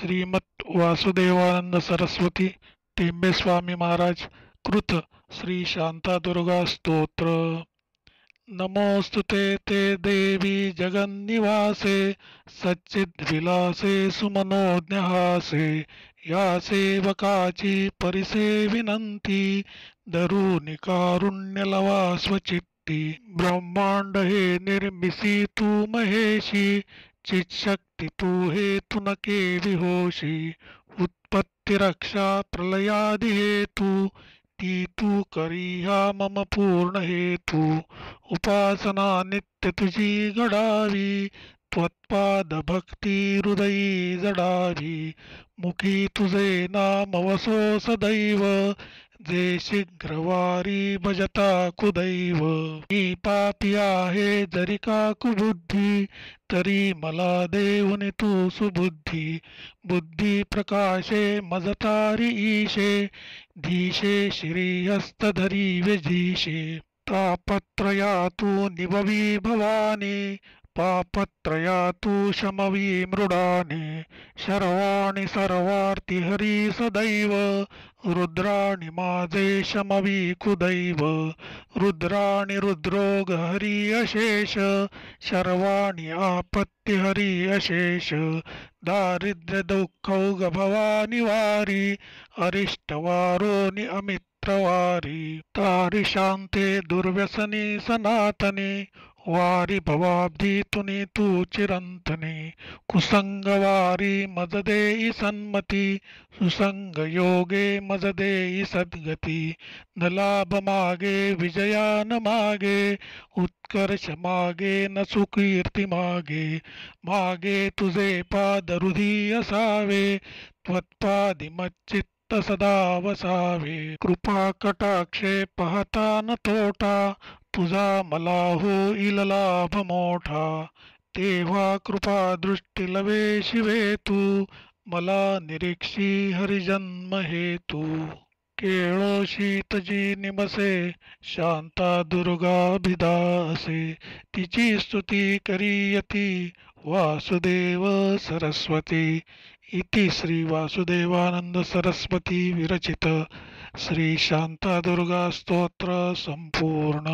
श्रीमत वासुदेवानंद सरस्वती टेंबे स्वामी महाराज कृत श्री शांतादुर्गा स्तोत्र। नमोस्तुते ते देवी जगन्निवासे सच्चिद्विलासे सुमनोज्ञहासे। या सेवकाची परिसे विनंती धरुनी कारुण्य लवा स्वचित्ती। ब्रह्मांड हे निर्मिसी तू महेशी चित्शक्ती तू हे तुनके विहोशी। उत्पत्ती रक्षा प्रलयादि हेतु ती तू करी हा मम पूर्ण हेतू। उपासना नित्य तुझी घडावी त्वत्पाद भक्ती हृदयी जडावी। मुखी तुझे नाम वसो सदैव जे शीघ्रवारी भजता कुदैव। मी पापी आहे जरी का कुबुद्धी तरी मला देऊन तू सुबुद्धी। बुद्धी प्रकाशे मज तारी ईशे धीशे श्रीहस्त धरी व्यधीशे। तापत्रयातू निभवी भवानी पापत्रया तू शमवी मृडानी। शर्वाणि सर्वार्थी हरी सदैव रुद्राणि माझे शमवी कुदैव। रुद्राणि हृद्रोग हरी अशेष शर्वाणि आपत्ती हरी अशेष। दारिद्र्य दुःखौघ भवानी वारी अरिष्टवारोनि अमित्रवारी। तारी शांते दुर्व्यसनी सनातनी वारी भवाब्धी तुनी तू चिरंतनी। कुसंगवारी मज देई सन्मती सुसंग योगे मज देई सद्गती। न लाभ मागे विजया न मागे उत्कर्ष मागे न सुकीर्ती मागे। मागे तुझे पाद हृदी असावे त्वत्पादी मच्चित्त सदा वसावे। कृपा कटाक्षे पाहता न तोटा तुझा मला होईल लाभ मोठा। तेव्हा कृपा दृष्टी लवे शिवे तू मला निरीक्षी हरिजन्म हेतू। केळोशी तजी निमसे शांता दुर्गाभिदासे तिची स्तुती करीयती वासुदेव सरस्वती। इति श्री वासुदेवानंद सरस्वती विरचित श्री शांतादुर्गा स्तोत्र संपूर्ण।